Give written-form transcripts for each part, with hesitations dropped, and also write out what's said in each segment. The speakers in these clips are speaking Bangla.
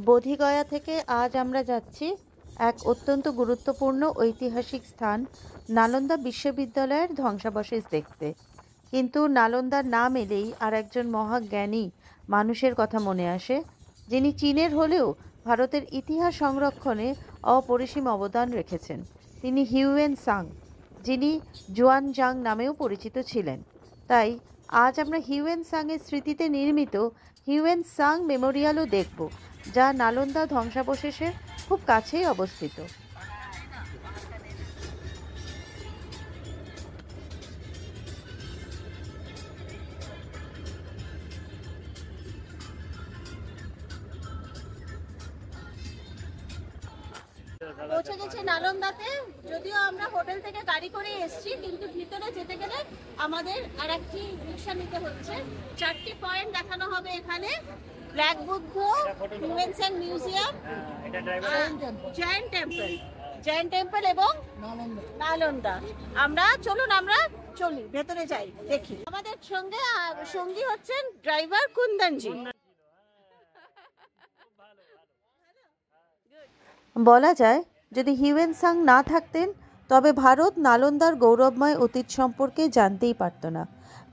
বোধিগয়া থেকে আজ আমরা যাচ্ছি এক অত্যন্ত গুরুত্বপূর্ণ ঐতিহাসিক স্থান নালন্দা বিশ্ববিদ্যালয়ের ধ্বংসাবশেষ দেখতে। কিন্তু নালন্দার নাম এলেই আর একজন মহাজ্ঞানী মানুষের কথা মনে আসে, যিনি চীনের হলেও ভারতের ইতিহাস সংরক্ষণে অপরিসীম অবদান রেখেছেন। তিনি হিউয়েন সাং, যিনি জুয়ানজাং নামেও পরিচিত ছিলেন। তাই আজ আমরা হিউয়েন সাংয়ের স্মৃতিতে নির্মিত হিউয়েন সাং মেমোরিয়ালও দেখব, যা নালন্দা ধ্বংসাবশেষের খুব কাছেই অবস্থিত। পৌঁছে গেছে নালন্দাতে। যদিও আমরা হোটেল থেকে গাড়ি করে এসেছি, কিন্তু ভিতরে যেতে গেলে আমাদের আর একটি রিক্সা নিতে হচ্ছে। 4টি পয়েন্ট দেখানো হবে এখানে: black Buddha, Hiuen Tsang museum, giant temple এবং নালন্দা। চলুন আমরা চলি, ভেতরে যাই, দেখি। আমাদের সঙ্গী হচ্ছেন ড্রাইভার কুন্দনজি। বলা যায়, যদি হিউয়েন সাং না থাকতেন তবে ভারত নালন্দার গৌরবময় অতীত সম্পর্কে জানতেই পারত না।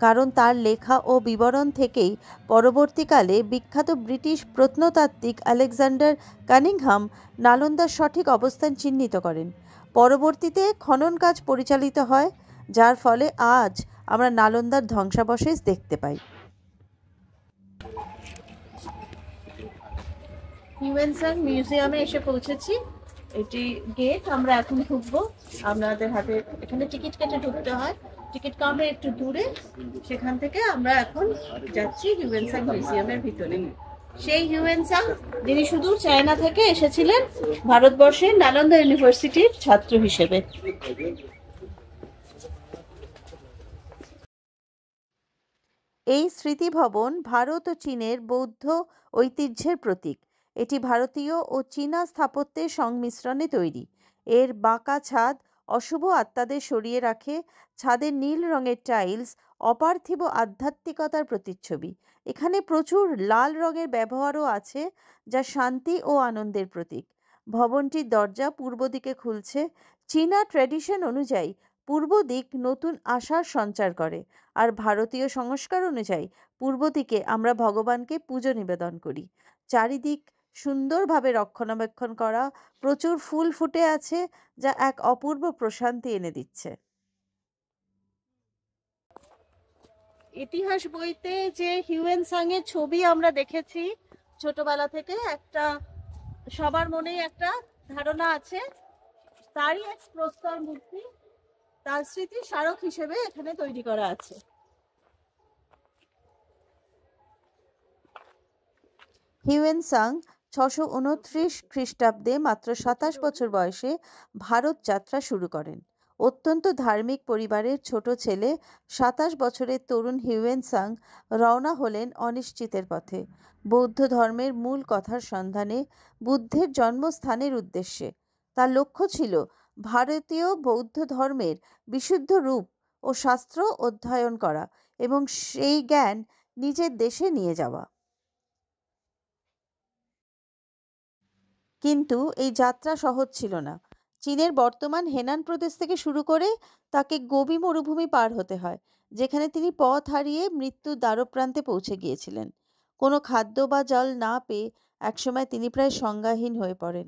কারণ তার লেখা ও বিবরণ থেকেই পরবর্তীকালে বিখ্যাত ব্রিটিশ প্রত্নতাত্ত্বিক আলেকজান্ডার কানিংহাম নালন্দার সঠিক অবস্থান চিহ্নিত করেন। পরবর্তীতে খনন কাজ পরিচালিত হয়, যার ফলে আজ আমরা নালন্দার ধ্বংসাবশেষ দেখতে পাই। হিউয়েন সাং মিউজিয়ামে এসে পৌঁছেছি। এটি গেট, আমরা এখন ঢুকবো। আপনাদের হাতে এখানে টিকিট কেটে ঢুকতে হয়, টিকিট কাউন্টার একটু দূরে। সেখান থেকে আমরা এখন যাচ্ছি হিউয়েন সাং মিউজিয়ামের ভিতরে। সেই হিউয়েন সাং যিনি সুদূর চায়না থেকে এসেছিলেন ভারতবর্ষের নালন্দা ইউনিভার্সিটির ছাত্র হিসেবে। এই স্মৃতিভবন ভারত ও চীনের বৌদ্ধ ঐতিহ্যের প্রতীক। এটি ভারতীয় ও চীনা স্থাপত্যের সংমিশ্রণে তৈরি। এর বাঁকা ছাদ অশুভ আত্মাদের সরিয়ে রাখে। ছাদের নীল রঙের টাইলস অপার্থিব আধ্যাত্মিকতার প্রতিচ্ছবি। এখানে প্রচুর লাল রঙের ব্যবহারও আছে, যা শান্তি ও আনন্দের প্রতীক। ভবনটির দরজা পূর্ব দিকে খুলছে। চীনা ট্র্যাডিশন অনুযায়ী পূর্ব দিক নতুন আশার সঞ্চার করে, আর ভারতীয় সংস্কার অনুযায়ী পূর্ব দিকে আমরা ভগবানকে পুজো নিবেদন করি। চারিদিক সুন্দরভাবে রক্ষণাবেক্ষণ করা, প্রচুর ফুল ফুটে আছে, যা এক অপূর্ব প্রশান্তি এনে দিচ্ছে। ইতিহাস বইতে যে হিউয়েন সাং এর ছবি আমরা দেখেছি ছোটবেলা থেকে, সবার মনেই একটা ধারণা আছে, তারই এক প্রস্তর মূর্তি, তার স্মৃতি স্মারক হিসেবে এখানে তৈরি করা আছে। হিউয়েন সাং 629 খ্রিস্টাব্দে মাত্র 27 বছর বয়সে ভারত যাত্রা শুরু করেন। অত্যন্ত ধার্মিক পরিবারের ছোট ছেলে 27 বছরের তরুণ হিউয়েন সাং রওনা হলেন অনিশ্চিতের পথে, বৌদ্ধ ধর্মের মূল কথার সন্ধানে, বুদ্ধের জন্মস্থানের উদ্দেশ্যে। তার লক্ষ্য ছিল ভারতীয় বৌদ্ধ ধর্মের বিশুদ্ধ রূপ ও শাস্ত্র অধ্যয়ন করা এবং সেই জ্ঞান নিজের দেশে নিয়ে যাওয়া। কিন্তু এই যাত্রা সহজ ছিল না। চীনের বর্তমান হেনান প্রদেশ থেকে শুরু করে তাকে গোবি মরুভূমি পার হতে হয়, যেখানে তিনি পথ হারিয়ে মৃত্যুর দ্বারপ্রান্তে পৌঁছে গিয়েছিলেন। কোনো খাদ্য বা জল না পেয়ে একসময় তিনি প্রায় সংজ্ঞাহীন হয়ে পড়েন।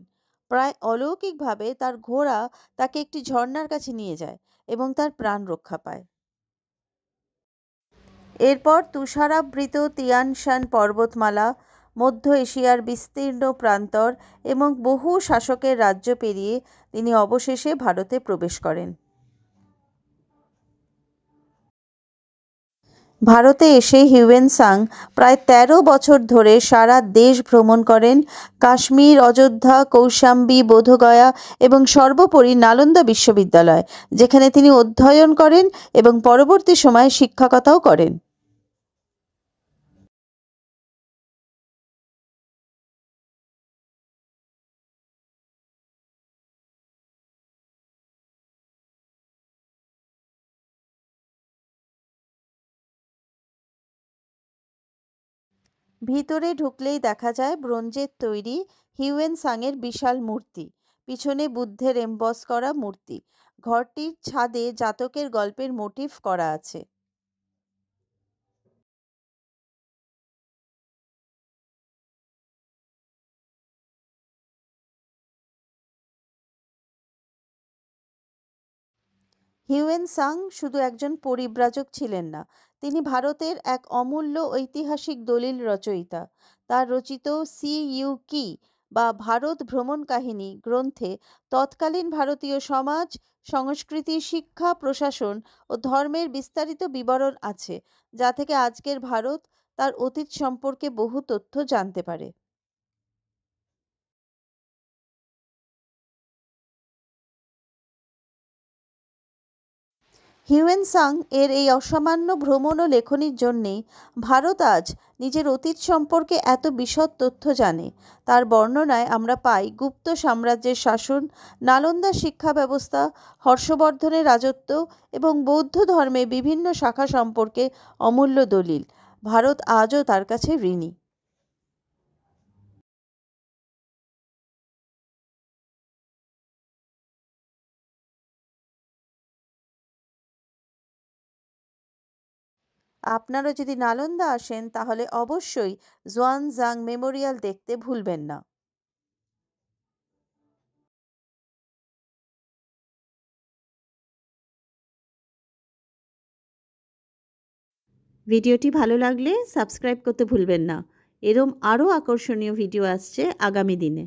প্রায় অলৌকিকভাবে তার ঘোড়া তাকে একটি ঝর্ণার কাছে নিয়ে যায় এবং তার প্রাণ রক্ষা পায়। এরপর তুষারাবৃত তিয়ান শান পর্বতমালা, মধ্য এশিয়ার বিস্তীর্ণ প্রান্তর এবং বহু শাসকের রাজ্য পেরিয়ে তিনি অবশেষে ভারতে প্রবেশ করেন। ভারতে এসে হিউয়েন সাং প্রায় 13 বছর ধরে সারা দেশ ভ্রমণ করেন। কাশ্মীর, অযোধ্যা, কৌশাম্বী, বোধগয়া এবং সর্বোপরি নালন্দা বিশ্ববিদ্যালয়, যেখানে তিনি অধ্যয়ন করেন এবং পরবর্তী সময়ে শিক্ষকতাও করেন। ভিতরে ঢুকলেই দেখা যায় ব্রোঞ্জের তৈরি হিউয়েন সাংয়ের বিশাল মূর্তি, পিছনে বুদ্ধের এমবস করা মূর্তি। ঘরটির ছাদে জাতকের গল্পের মোটিভ করা আছে। হিউয়েন সাং শুধু একজন পরিব্রাজক ছিলেন না, তিনি ভারতের এক অমূল্য ঐতিহাসিক দলিল রচয়িতা। তার রচিত সি ইউ কি বা ভারত ভ্রমণ কাহিনী গ্রন্থে তৎকালীন ভারতীয় সমাজ, সংস্কৃতি, শিক্ষা, প্রশাসন ও ধর্মের বিস্তারিত বিবরণ আছে, যা থেকে আজকের ভারত তার অতীত সম্পর্কে বহু তথ্য জানতে পারে। হিউয়েন সাং এর এই অসামান্য ভ্রমণ ও লেখনীর জন্যেই ভারত আজ নিজের অতীত সম্পর্কে এত বিশদ তথ্য জানে। তার বর্ণনায় আমরা পাই গুপ্ত সাম্রাজ্যের শাসন, নালন্দার শিক্ষা ব্যবস্থা, হর্ষবর্ধনের রাজত্ব এবং বৌদ্ধ ধর্মের বিভিন্ন শাখা সম্পর্কে অমূল্য দলিল। ভারত আজও তার কাছে ঋণী। আপনারা যদি নালন্দা আসেন তাহলে অবশ্যই জুয়ানজাং মেমোরিয়াল দেখতে ভুলবেন না। ভিডিওটি ভালো লাগলে সাবস্ক্রাইব করতে ভুলবেন না। এরম আরও আকর্ষণীয় ভিডিও আসছে আগামী দিনে।